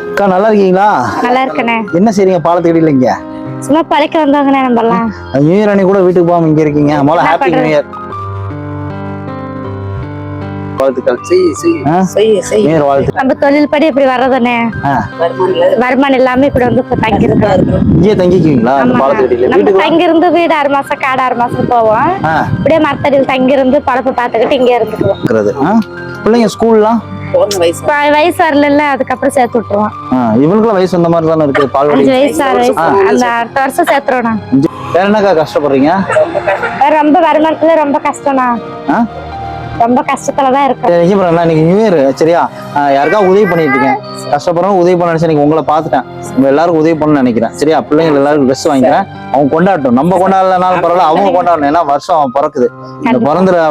அக்கா நல்லா இருக்கீங்களா? நல்லா இருக்கனே. என்ன செய்றீங்க பாலத்துக்கு இல்லைங்க? சும்மா பழைக்க வந்தாங்கண்ணே நம்மலாம். நியூ இயர் அன்னைக்கு கூட வீட்டுக்கு போகாம இங்க இருக்கீங்க. முதல்ல ஹாப்பி நியூ இயர். வாழ்த்துக்கள். நியூ இயர் வாழ்த்து. நம்ம தொழில் படி இப்படி வர்றதுனே. வருமானம் எல்லாமே இப்படி வந்து தங்கி இருக்கோம். இங்கே தங்கிக்குவீங்களா பாலத்துக்கு? நம்ம தங்கி இருந்து வீடு 6 மாசம் காடு 6 மாசம் போவோம். அப்படியே மரத்தடியில் தங்கி இருந்து பழப்ப பார்த்துக்கிட்டு இங்கே இருந்துக்குவோம். பிள்ளைங்க ஸ்கூல்லாம் வயசு வரல, அதுக்கப்புறம் சேர்த்து விட்டுருவோம். இவனுக்குலாம் வயசு அந்த மாதிரி தானே இருக்கு. 5 வயசு 6 வயசு அந்த அடுத்த வருஷம் சேர்த்துறோம். வேற என்னக்கா கஷ்டப்படுறீங்க? ரொம்ப வருமானத்துல ரொம்ப கஷ்டம்னா, ரொம்ப கஷ்டத்துலதான் இருக்கு. இன்னைக்கு நியூ இயர் சரியா, யாருக்கா உதவி பண்ணிட்டு இருக்கேன். கஷ்டப்படுறவங்க உதவி பண்ண நினைச்சேன். உங்களை பார்த்துட்டேன். எல்லாருக்கும் உதவி பண்ண நினைக்கிறேன். சரியா, பிள்ளைங்க எல்லாருக்கும் ட்ரெஸ் வாங்கிக்கிறேன். அவங்க கொண்டாட்டும். நம்ம கொண்டாடலனாலும் பரவாயில்ல, அவங்க கொண்டாடணும். ஏன்னா வருஷம் பிறக்குது. இந்த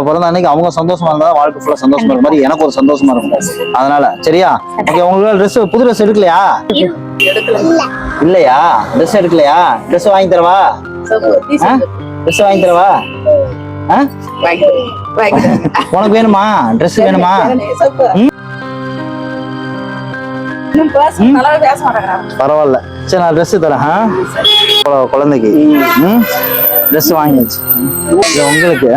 பிறந்த அன்னைக்கு அவங்க சந்தோஷமா இருந்தா வாழ்க்கை ஃபுல்லா சந்தோஷமா இருக்க மாதிரி எனக்கு ஒரு சந்தோஷமா இருக்கும். அதனால சரியா, ஓகே. உங்களுக்கு ட்ரெஸ் புது ட்ரெஸ் எடுக்கலையா? இல்லையா? ட்ரெஸ் எடுக்கலையா? ட்ரெஸ் வாங்கி தரவா? ட்ரெஸ் வாங்கி தரவா? உனக்கு வேணுமா? ட்ரெஸ் வேணுமா? பரவாயில்ல, சரி நான் ட்ரெஸ் தரேன். குழந்தைக்கு ட்ரெஸ் வாங்கியாச்சு. உங்களுக்கு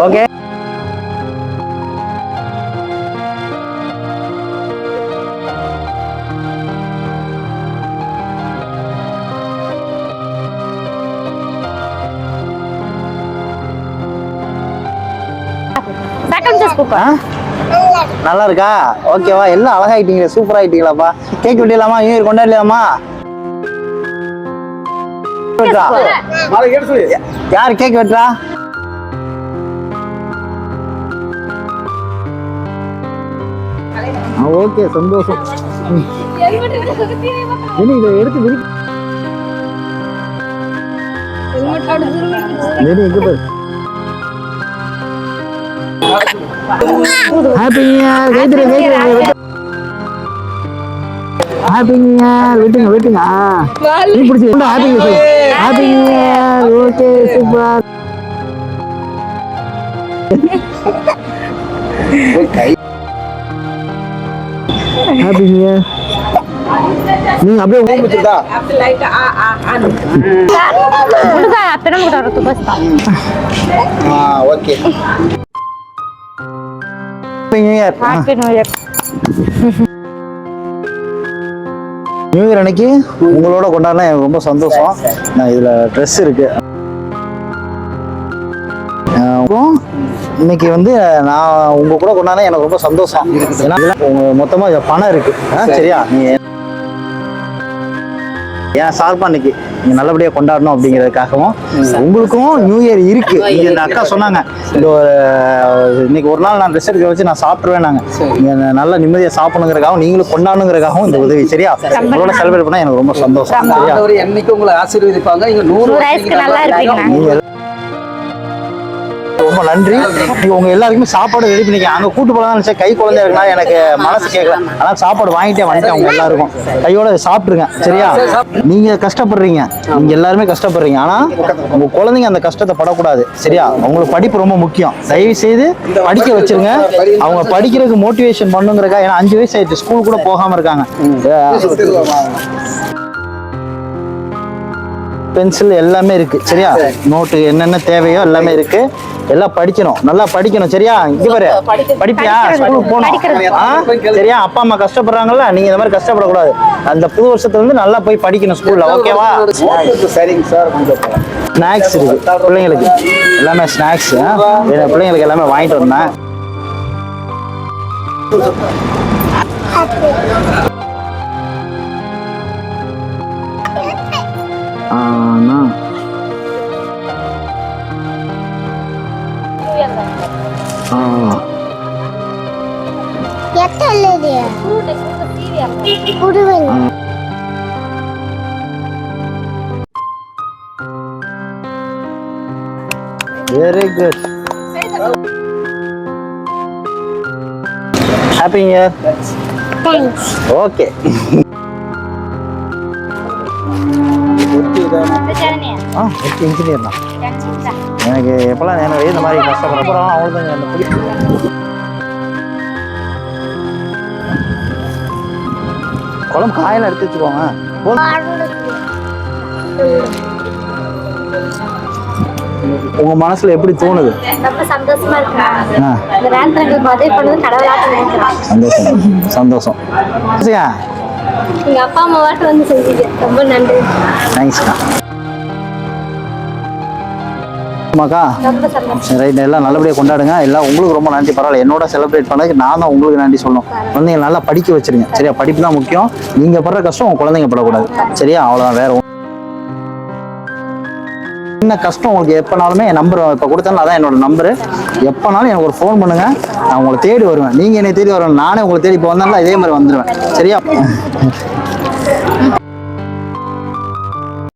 ஓகே. நல்லா இருக்கா? ஓகேவா? எல்லாம் அழகாயிட்டீங்க, சூப்பர் ஆயிட்டீங்களாப்பா. கேக் வெட்டிடலாமா? நியூ இயர் கொண்டாடலாமா? யார் கேக் வெட்டுறா? ஓகே, சந்தோஷம். இதை எடுத்து happy new year. Happy new year. வெட்டுங்க. நீ பிடிச்சி happy new year. Happy new year. Okay, super. Happy new year. நீங்க அப்படியே ஊம்பிச்சுடா. Okay. New year. New year அன்னைக்கு உங்களோட கொண்டாடினா எனக்கு ரொம்ப சந்தோஷம். நான் இதுல ட்ரெஸ் இருக்கு. இன்னைக்கு வந்து நான் உங்க கூட கொண்டாடினா எனக்கு ரொம்ப சந்தோஷம். ஏன்னா மொத்தமா பணம் இருக்கு. சரியா, நீ ஏன் சார்பா இன்னைக்கு நீங்க நல்லபடியா கொண்டாடணும் அப்படிங்கிறதுக்காகவும் உங்களுக்கும் நியூ இயர் இருக்கு. இந்த அக்கா சொன்னாங்க, இந்த இன்னைக்கு ஒரு நாள் நான் ட்ரெஸ் எடுக்க வச்சு நான் சாப்பிட்டுருவேன். நாங்க நீங்க நல்ல நிம்மதியா சாப்பிடணுங்கிறதுக்காகவும் நீங்களும் கொண்டாடணுங்கிறதுக்காகவும் இந்த உதவி. சரியா, உங்களோட செலிப்ரேட் பண்ணா எனக்கு ரொம்ப சந்தோஷம். சரியா, என்னைக்கு உங்களை ஆசீர்வதிப்பாங்க. நீங்க ரொம்ப நன்றி. உங்க எல்லாருக்குமே சாப்பாடு ரெடி பண்ணிக்க. அங்க கூட்டு போலாம் நினைச்சேன், கை குழந்தை இருக்குன்னா எனக்கு மனசு கேட்கல. ஆனா சாப்பாடு வாங்கிட்டே வந்துட்டேன். உங்க எல்லாருக்கும் கையோட சாப்பிட்டுருங்க. சரியா, நீங்க கஷ்டப்படுறீங்க, நீங்க எல்லாருமே கஷ்டப்படுறீங்க. ஆனா உங்க குழந்தைங்க அந்த கஷ்டத்தை படக்கூடாது. சரியா, அவங்களுக்கு படிப்பு ரொம்ப முக்கியம். தயவு செய்து படிக்க வச்சிருங்க. அவங்க படிக்கிறதுக்கு மோட்டிவேஷன் பண்ணுங்கிறக்கா. ஏன்னா 5 வயசு ஆயிடுச்சு, ஸ்கூல் கூட போகாம இருக்காங்க. பென்சில் எல்லாமே இருக்கு. சரியா, நோட்டு என்னென்ன தேவையோ எல்லாமே இருக்கு. எல்லாம் படிக்கணும், நல்லா படிக்கணும். சரியா, இங்க பாரு, படிப்பியா? ஸ்கூலுக்கு போகணும். சரியா, அப்பா அம்மா கஷ்டப்படுறாங்கல்ல, நீங்க இந்த மாதிரி கஷ்டப்படக்கூடாது. அந்த புது வருஷத்துல இருந்து நல்லா போய் படிக்கணும் ஸ்கூல்ல. ஓகேவா? சரிங்க சார். ஸ்நாக்ஸ் இருக்கு பிள்ளைங்களுக்கு, எல்லாமே ஸ்நாக்ஸ். பிள்ளைங்களுக்கு எல்லாமே வாங்கிட்டு வந்தேன். Very good. Happy New Year. Thanks. Okay. ஆ இன்ஜினியர் தான். எனக்கு எப்போல்லாம் எனக்கு இந்த மாதிரி கஷ்டப்படுறோம் அவங்களுக்கு அந்த குழம்பு காயெல்லாம் எடுத்து வச்சுக்கோங்க. உங்க மனசுல எப்படி தோணுது? ரொம்ப சந்தோஷமா இருக்கு. ஆ, இந்த நேரத்துல உதவி பண்ணது கடவுளாட்டம் நினைக்கிறேன். சந்தோஷம் சந்தோஷம். சரியா? எங்க அப்பா அம்மாவாட்டம் வந்து செஞ்சீங்க, ரொம்ப நன்றி. தேங்க்ஸ்க்கா. ஆமாக்கா, ரொம்ப சந்தோஷம். ரைட், எல்லாம் நல்லபடியாக கொண்டாடுங்க. எல்லாம் உங்களுக்கு ரொம்ப நன்றி. பரவாயில்ல, என்னோட செலிப்ரேட் பண்ணதுக்கு நான் தான் உங்களுக்கு நன்றி சொல்லணும். குழந்தைங்க நல்லா படிக்க வச்சிருங்க. சரியா? படிப்பு தான் முக்கியம். நீங்க படுற கஷ்டம் உங்க குழந்தைங்க படக்கூடாது. சரியா? அவ்வளோதான், வேற என்ன கஷ்டம் உங்களுக்கு எப்போனாலுமே என் நம்பர் இப்போ கொடுத்தேன், அதான் என்னோட நம்பரு. எப்போனாலும் எனக்கு ஒரு ஃபோன் பண்ணுங்க, நான் உங்களை தேடி வருவேன். நீங்கள் என்னை தேடி வருவேன், நானே உங்களை தேடி இப்போ வந்தாலும் இதே மாதிரி வந்துடுவேன். சரியா?